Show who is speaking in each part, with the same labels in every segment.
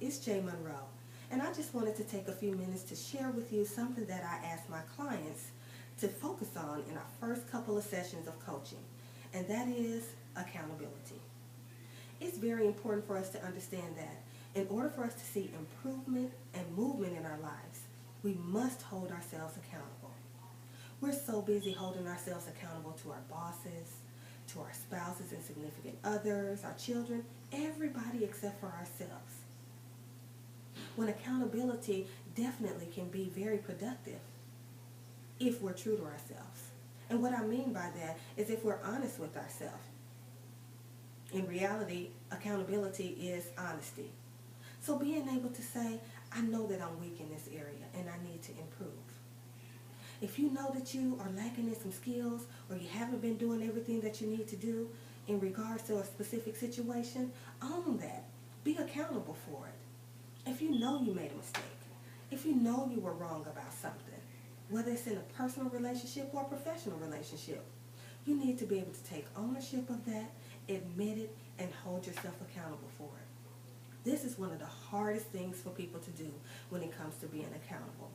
Speaker 1: it's Jay Monroe, and I just wanted to take a few minutes to share with you something that I ask my clients to focus on in our first couple of sessions of coaching, and that is accountability. It's very important for us to understand that in order for us to see improvement and movement in our lives, we must hold ourselves accountable. We're so busy holding ourselves accountable to our bosses, to our spouses and significant others, our children, everybody except for ourselves. When accountability definitely can be very productive if we're true to ourselves. And what I mean by that is if we're honest with ourselves. In reality, accountability is honesty. So being able to say, I know that I'm weak in this area and I need to improve. If you know that you are lacking in some skills or you haven't been doing everything that you need to do in regards to a specific situation, own that. Be accountable for it. If you know you made a mistake, if you know you were wrong about something, whether it's in a personal relationship or a professional relationship, you need to be able to take ownership of that, admit it, and hold yourself accountable for it. This is one of the hardest things for people to do when it comes to being accountable.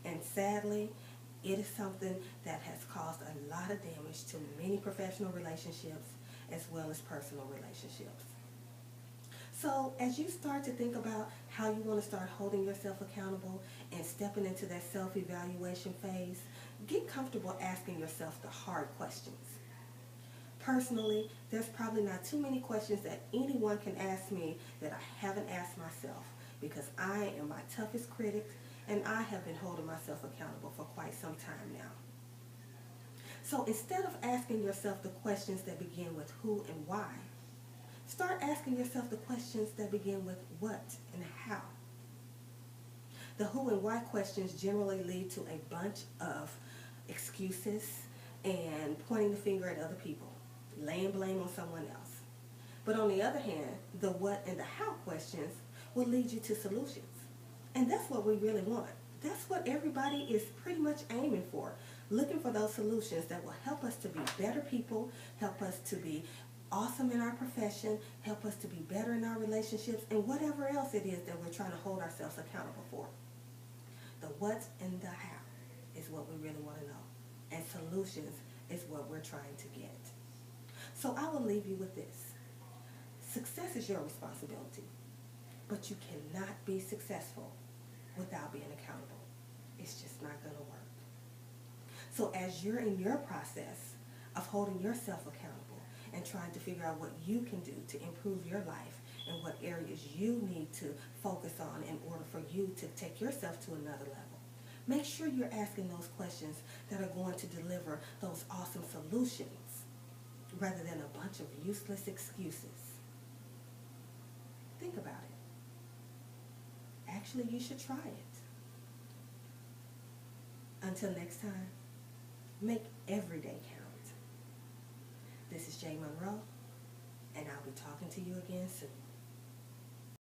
Speaker 1: And sadly, it is something that has caused a lot of damage to many professional relationships as well as personal relationships. So as you start to think about how you want to start holding yourself accountable and stepping into that self-evaluation phase, get comfortable asking yourself the hard questions. Personally, there's probably not too many questions that anyone can ask me that I haven't asked myself because I am my toughest critic and I have been holding myself accountable for quite some time now. So instead of asking yourself the questions that begin with who and why, start asking yourself the questions that begin with what and how. The who and why questions generally lead to a bunch of excuses and pointing the finger at other people, laying blame on someone else. But on the other hand, the what and the how questions will lead you to solutions. And that's what we really want. That's what everybody is pretty much aiming for, looking for those solutions that will help us to be better people, help us to be awesome in our profession, help us to be better in our relationships, and whatever else it is that we're trying to hold ourselves accountable for. The what and the how is what we really want to know, and solutions is what we're trying to get. So I will leave you with this. Success is your responsibility, but you cannot be successful without being accountable. It's just not going to work. So as you're in your process of holding yourself accountable and trying to figure out what you can do to improve your life and what areas you need to focus on in order for you to take yourself to another level, make sure you're asking those questions that are going to deliver those awesome solutions rather than a bunch of useless excuses. Think about it. Actually, you should try it. Until next time, make every day count. This is Jay Monroe, and I'll be talking to you again soon.